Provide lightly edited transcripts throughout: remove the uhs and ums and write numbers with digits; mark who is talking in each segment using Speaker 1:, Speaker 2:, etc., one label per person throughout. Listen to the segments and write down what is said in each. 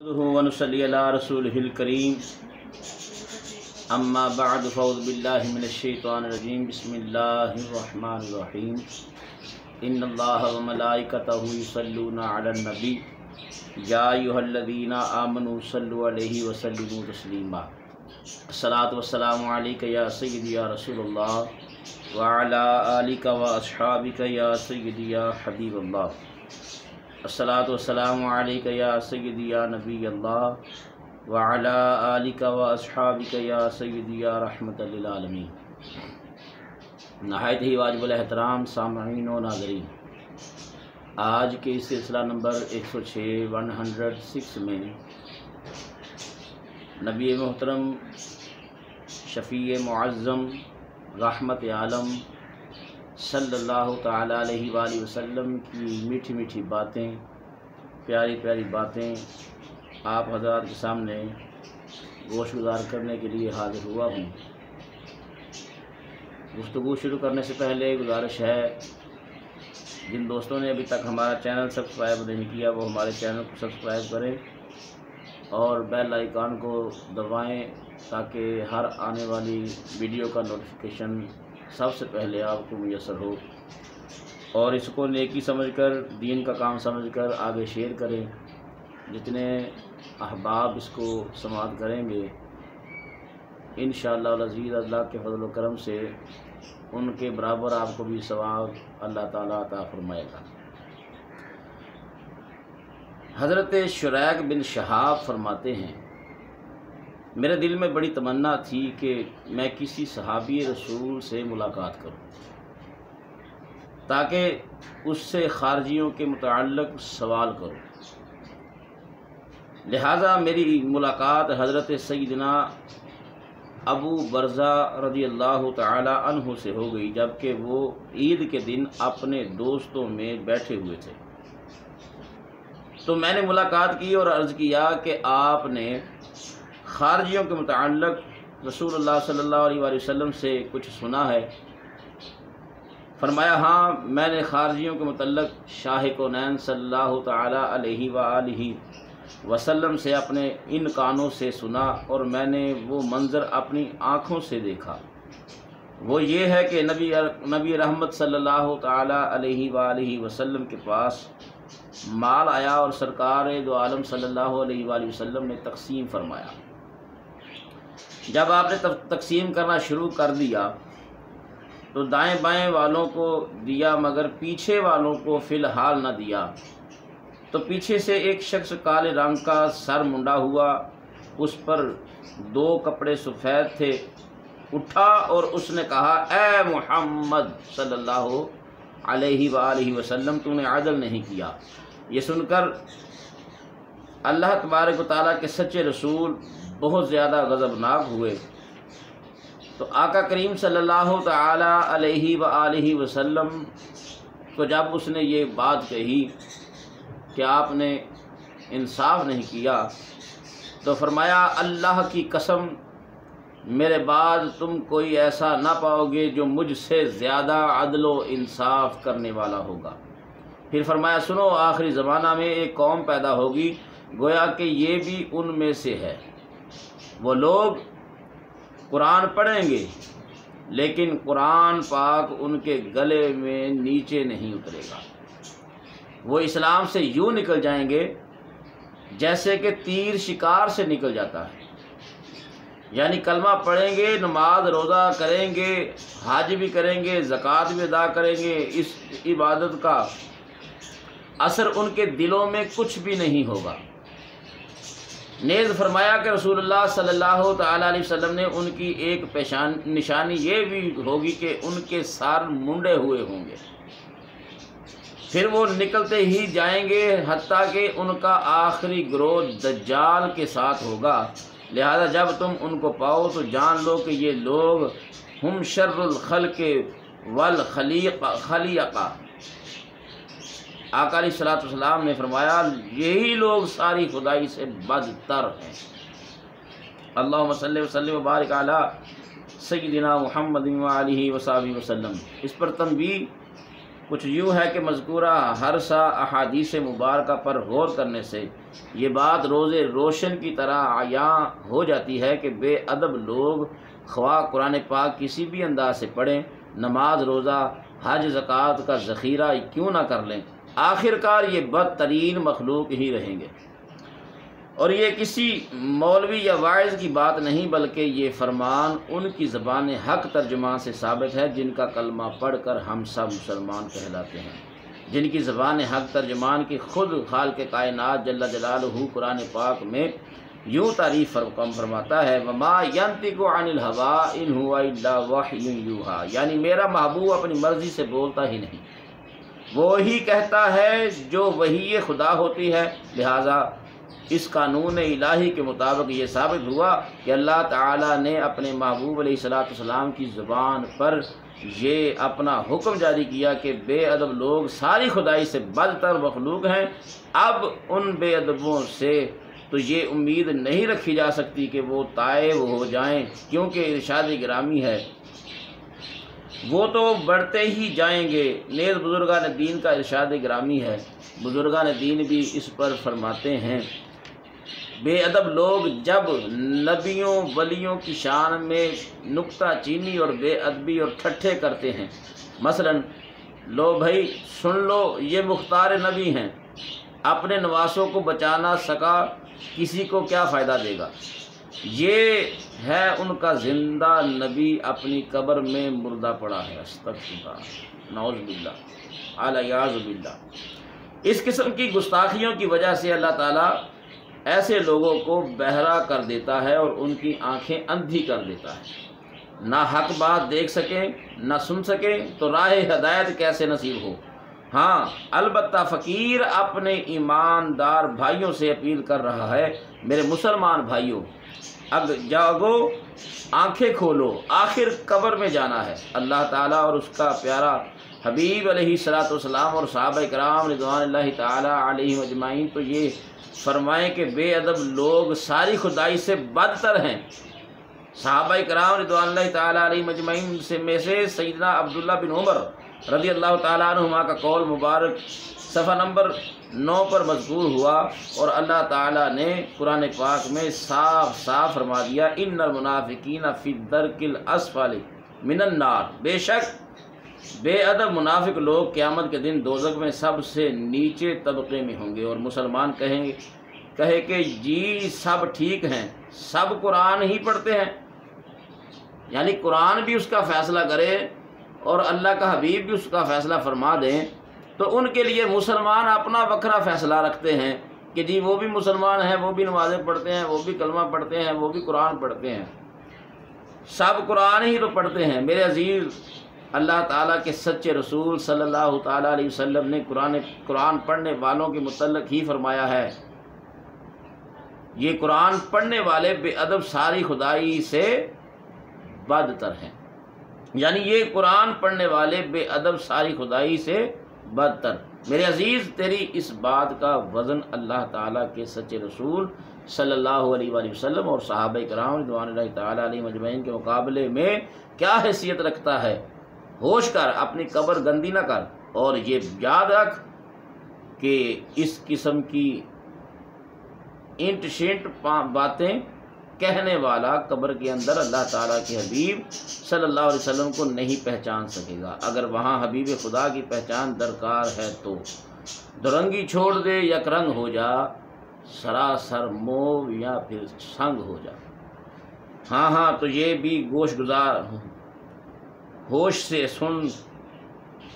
Speaker 1: ونصلي على رسوله الكريم اما بعد فاعوذ بالله من الشيطان الرجيم بسم الله الرحمن الرحيم ان الله وملائكته يصلون على النبي يا ايها الذين امنوا صلوا عليه وسلموا تسليما الصلاة والسلام عليك يا سيدي يا رسول الله وعلى آلك واصحابك يا سيدي يا حبيب الله الصلاة والسلام علیک یا سیدی یا نبی اللہ وعلی آلک و اصحابک یا سیدی یا رحمت للعالمین۔ نہایت ہی واجب الاحترام سامعین و ناظرین، آج کے سلسلہ نمبر 106 میں نبی محترم شفیع معظم رحمت عالم صلی اللہ تعالیٰ علیہ وآلہ وسلم کی میٹھی میٹھی باتیں، پیاری پیاری باتیں آپ حضرات کے سامنے گوش گزار کرنے کے لیے حاضر ہوا ہوں۔ گفتگو شروع کرنے سے پہلے گزارش ہے، جن دوستوں نے ابھی تک ہمارا چینل سبسکرائب نہیں کیا وہ ہمارے چینل کو سبسکرائب کریں اور بیل آئیکن کو دبائیں تاکہ ہر آنے والی ویڈیو کا نوٹیفیکیشن سب سے پہلے آپ کو میسر ہو، اور اس کو نیکی سمجھ کر، دین کا کام سمجھ کر آگے شیئر کریں۔ جتنے احباب اس کو سماعت کریں گے انشاءاللہ العزیز اللہ کے فضل و کرم سے ان کے برابر آپ کو بھی ثواب اللہ تعالیٰ عطا فرمائے گا۔ حضرت شریک بن شہاب فرماتے ہیں، میرے دل میں بڑی تمنا تھی کہ میں کسی صحابی رسول سے ملاقات کروں تاکہ اس سے خارجیوں کے متعلق سوال کروں، لہذا میری ملاقات حضرت سیدنا ابو برزہ رضی اللہ تعالی عنہ سے ہو گئی، جبکہ وہ عید کے دن اپنے دوستوں میں بیٹھے ہوئے تھے۔ تو میں نے ملاقات کی اور عرض کیا کہ آپ نے خارجیوں کے متعلق رسول اللہ صلی اللہ علیہ وآلہ وسلم سے کچھ سنا ہے؟ فرمایا، ہاں، میں نے خارجیوں کے متعلق شاہ کونین صلی اللہ تعالی علیہ وآلہ وسلم سے اپنے ان کانوں سے سنا، اور میں نے وہ منظر اپنی آنکھوں سے دیکھا۔ وہ یہ ہے کہ نبی رحمت صلی اللہ تعالی علیہ وآلہ وسلم کے پاس مال آیا اور سرکار دو عالم صلی اللہ علیہ وآلہ وسلم نے تقسیم فرمایا۔ جب آپ نے تقسیم کرنا شروع کر دیا تو دائیں بائیں والوں کو دیا مگر پیچھے والوں کو فی الحال نہ دیا۔ تو پیچھے سے ایک شخص کالے رنگ کا سر منڈا ہوا، اس پر 2 کپڑے سفید تھے، اٹھا اور اس نے کہا، اے محمد صلی اللہ علیہ وآلہ وسلم، تو نے عدل نہیں کیا۔ یہ سن کر اللہ تبارک و تعالیٰ کے سچے رسول بہت زیادہ غضبناک ہوئے۔ تو آقا کریم صلی اللہ تعالی علیہ وآلہ وسلم کو جب اس نے یہ بات کہی کہ آپ نے انصاف نہیں کیا، تو فرمایا، اللہ کی قسم، میرے بعد تم کوئی ایسا نہ پاؤ گے جو مجھ سے زیادہ عدل و انصاف کرنے والا ہوگا۔ پھر فرمایا، سنو، آخری زمانہ میں ایک قوم پیدا ہوگی، گویا کہ یہ بھی ان میں سے ہے۔ وہ لوگ قرآن پڑھیں گے لیکن قرآن پاک ان کے گلے میں نیچے نہیں اترے گا۔ وہ اسلام سے یوں نکل جائیں گے جیسے کہ تیر شکار سے نکل جاتا ہے، یعنی کلمہ پڑھیں گے، نماز روزہ کریں گے، حج بھی کریں گے، زکوٰۃ بھی ادا کریں گے، اس عبادت کا اثر ان کے دلوں میں کچھ بھی نہیں ہوگا۔ نیز فرمایا کہ رسول اللہ صلی اللہ تعالیٰ علیہ وسلم نے ان کی ایک نشانی یہ بھی ہوگی کہ ان کے سر منڈے ہوئے ہوں گے، پھر وہ نکلتے ہی جائیں گے حتیٰ کہ ان کا آخری گروہ دجال کے ساتھ ہوگا۔ لہذا جب تم ان کو پاؤ تو جان لو کہ یہ لوگ ہم شر الخلق والخلیقہ۔ آقا علیہ السلام نے فرمایا، یہی لوگ ساری خدائی سے بدتر ہیں۔ اللہم صلی وسلم وبارک علی سیدنا محمد وآلہ وصحبہ وسلم۔ اس پر تنبیہ کچھ یوں ہے کہ مذکورہ ہر سا احادیث مبارکہ پر غور کرنے سے یہ بات روز روشن کی طرح عیاں ہو جاتی ہے کہ بے ادب لوگ خواہ قرآن پاک کسی بھی انداز سے پڑھیں، نماز روزہ حج زکوٰۃ کا ذخیرہ کیوں نہ کر لیں، آخرکار یہ بدترین مخلوق ہی رہیں گے۔ اور یہ کسی مولوی یا واعظ کی بات نہیں، بلکہ یہ فرمان ان کی زبان حق ترجمان سے ثابت ہے جن کا کلمہ پڑھ کر ہم سب مسلمان کہلاتے ہیں، جن کی زبان حق ترجمان کی خود خالق کائنات جل جلالہ قرآن پاک میں یوں تعریف فرماتا ہے، وما ینطق عن الہوی ان هو الا وحی یوحی، یعنی میرا محبوب اپنی مرضی سے بولتا ہی نہیں، وہی کہتا ہے جو وحی خدا ہوتی ہے۔ لہٰذا اس قانون الہی کے مطابق یہ ثابت ہوا کہ اللہ تعالیٰ نے اپنے محبوب علیہ السلام کی زبان پر یہ اپنا حکم جاری کیا کہ بے ادب لوگ ساری خدائی سے بدتر مخلوق ہیں۔ اب ان بے ادبوں سے تو یہ امید نہیں رکھی جا سکتی کہ وہ تائب ہو جائیں، کیونکہ ارشاد گرامی ہے وہ تو بڑھتے ہی جائیں گے۔ نیز بزرگان دین کا ارشاد گرامی ہے، بزرگان دین بھی اس پر فرماتے ہیں، بے ادب لوگ جب نبیوں ولیوں کی شان میں نکتہ چینی اور بے ادبی اور ٹھٹھے کرتے ہیں، مثلا لو بھائی سن لو یہ مختار نبی ہیں، اپنے نواسوں کو بچانا سکا کسی کو کیا فائدہ دے گا، یہ ہے ان کا زندہ نبی اپنی قبر میں مردہ پڑا ہے، استغفر اللہ، نعوذ باللہ، الیاذ باللہ۔ اس قسم کی گستاخیوں کی وجہ سے اللہ تعالیٰ ایسے لوگوں کو بہرا کر دیتا ہے اور ان کی آنکھیں اندھی کر دیتا ہے، نہ حق بات دیکھ سکیں نہ سن سکیں تو راہ ہدایت کیسے نصیب ہو۔ ہاں البتہ فقیر اپنے ایماندار بھائیوں سے اپیل کر رہا ہے، میرے مسلمان بھائیوں اب جاگو، آنکھیں کھولو، آخر قبر میں جانا ہے۔ اللہ تعالیٰ اور اس کا پیارا حبیب علیہ السلام اور صحابہ کرام رضوان اللہ تعالیٰ علیہم اجمعین تو یہ فرمائیں کہ بے ادب لوگ ساری خدائی سے بدتر ہیں۔ صحابہ کرام رضوان اللہ تعالیٰ علیہم اجمعین میں سے سیدنا عبداللہ بن عمر رضی اللہ تعالیٰ عنہما کا قول مبارک صفحہ نمبر 9 پر مذکور ہوا، اور اللہ تعالیٰ نے قرآن پاک میں صاف صاف فرما دیا، ان المنافقین فی الدرک الاسفل من النار، بے شک بے ادب منافق لوگ قیامت کے دن دوزخ میں سب سے نیچے طبقے میں ہوں گے۔ اور مسلمان کہے کہ جی سب ٹھیک ہیں، سب قرآن ہی پڑھتے ہیں، یعنی قرآن بھی اس کا فیصلہ کرے اور اللہ کا حبیب بھی اس کا فیصلہ فرما دیں، تو ان کے لیے مسلمان اپنا بکھرا فیصلہ رکھتے ہیں کہ جی وہ بھی مسلمان ہیں، وہ بھی نمازیں پڑھتے ہیں، وہ بھی کلمہ پڑھتے ہیں، وہ بھی قرآن پڑھتے ہیں، سب قرآن ہی تو پڑھتے ہیں۔ میرے عزیز، اللہ تعالیٰ کے سچے رسول صلی اللہ تعالیٰ علیہ وسلم نے قرآن پڑھنے والوں کے متعلق ہی فرمایا ہے، یہ قرآن پڑھنے والے بے ادب ساری خدائی سے بدتر ہیں، یعنی یہ قرآن پڑھنے والے بے ادب ساری خدائی سے بدتر۔ میرے عزیز، تیری اس بات کا وزن اللہ تعالیٰ کے سچے رسول صلی اللہ علیہ وآلہ وسلم اور صحابہ کرام رضوان اللہ تعالیٰ علیہ مجمعین کے مقابلے میں کیا حیثیت رکھتا ہے؟ ہوش کر، اپنی قبر گندی نہ کر، اور یہ یاد رکھ کہ اس قسم کی انٹ شنٹ باتیں کہنے والا قبر کے اندر اللہ تعالیٰ کے حبیب صلی اللہ علیہ وسلم کو نہیں پہچان سکے گا۔ اگر وہاں حبیب خدا کی پہچان درکار ہے تو درنگی چھوڑ دے، یک رنگ ہو جا، سراسر موہ یا پھر سنگ ہو جا۔ ہاں تو یہ بھی گوش گزار ہوش سے سن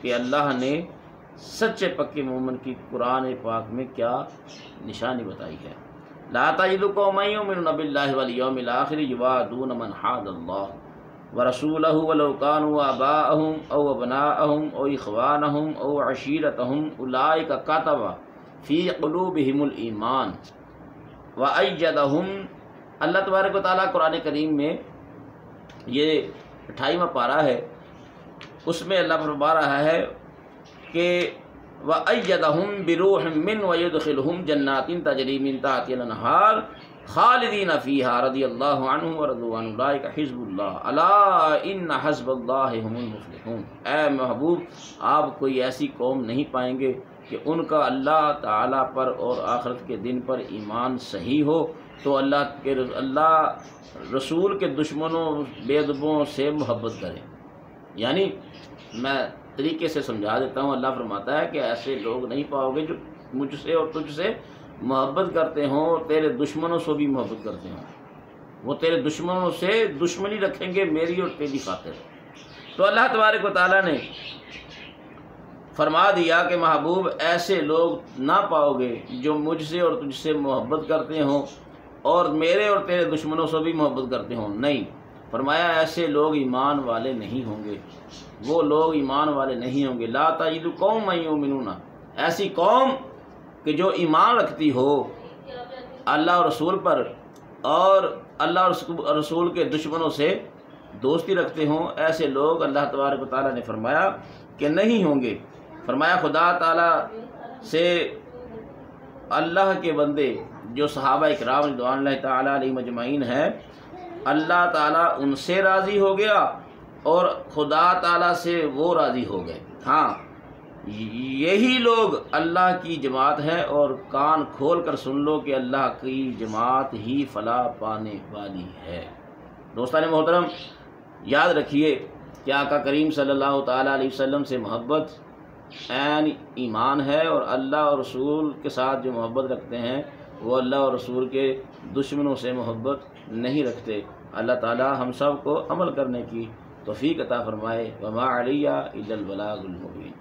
Speaker 1: کہ اللہ نے سچے پکے مومن کی قرآن پاک میں کیا نشانی بتائی ہے۔ لا تجد قوما یؤمنون باللہ والیوم الآخر یوادون من حاد اللہ ورسولہ ولو کانوا آباءہم او ابناءہم او اخوانہم او عشیرتہم اولئک کتب فی قلوبہم الایمان وأیدہم۔ اللہ تبارک و تعالیٰ قرآن کریم میں یہ 28واں پارہ ہے، اس میں اللہ فرما رہا ہے کہ وَأَيَّدَهُمْ بِرُوحٍ مِّنْهُ وَيُدْخِلُهُمْ جَنَّاتٍ تَجْرِي مِن تَحْتِهَا الْأَنْهَارُ خالدین فیہا رضی اللہ عنہ ورضوا عنہ اولئک حزب اللہ الا ان حزب اللہ هم المفلحون۔ اے محبوب، آپ کوئی ایسی قوم نہیں پائیں گے کہ ان کا اللہ تعالیٰ پر اور آخرت کے دن پر ایمان صحیح ہو تو اللہ رسول کے دشمنوں بے ادبوں سے محبت کریں۔ یعنی میں طریقے سے سمجھا دیتا ہوں، اللہ فرماتا ہے کہ ایسے لوگ نہیں پاؤ گے جو مجھ سے اور تجھ سے محبت کرتے ہوں اور تیرے دشمنوں سے بھی محبت کرتے ہوں۔ وہ تیرے دشمنوں سے دشمنی رکھیں گے میری اور تیری خاطر۔ تو اللہ تبارک و تعالیٰ نے فرما دیا کہ محبوب ایسے لوگ نہ پاؤ گے جو مجھ سے اور تجھ سے محبت کرتے ہوں اور میرے اور تیرے دشمنوں سے بھی محبت کرتے ہوں، نہیں، فرمایا ایسے لوگ ایمان والے نہیں ہوں گے، وہ لوگ ایمان والے نہیں ہوں گے۔ لا تجد قوما یؤمنون، ایسی قوم کہ جو ایمان رکھتی ہو اللہ اور رسول پر اور اللہ اور رسول کے دشمنوں سے دوستی رکھتے ہوں، ایسے لوگ اللہ تبارک و تعالیٰ نے فرمایا کہ نہیں ہوں گے۔ فرمایا خدا تعالیٰ سے اللہ کے بندے جو صحابہ اکرام رضوان اللہ تعالیٰ علیہم اجمعین ہیں، اللہ تعالیٰ ان سے راضی ہو گیا اور خدا تعالیٰ سے وہ راضی ہو گئے۔ ہاں، یہی لوگ اللہ کی جماعت ہے، اور کان کھول کر سن لو کہ اللہ کی جماعت ہی فلاح پانے والی ہے۔ دوستان محترم، یاد رکھیے کہ آقا کریم صلی اللہ تعالیٰ علیہ وسلم سے محبت عین ایمان ہے، اور اللہ اور رسول کے ساتھ جو محبت رکھتے ہیں وہ اللہ اور رسول کے دشمنوں سے محبت نہیں رکھتے۔ اللہ تعالیٰ ہم سب کو عمل کرنے کی توفیق عطا فرمائے۔ وما علیہ الا البلاغ المبین۔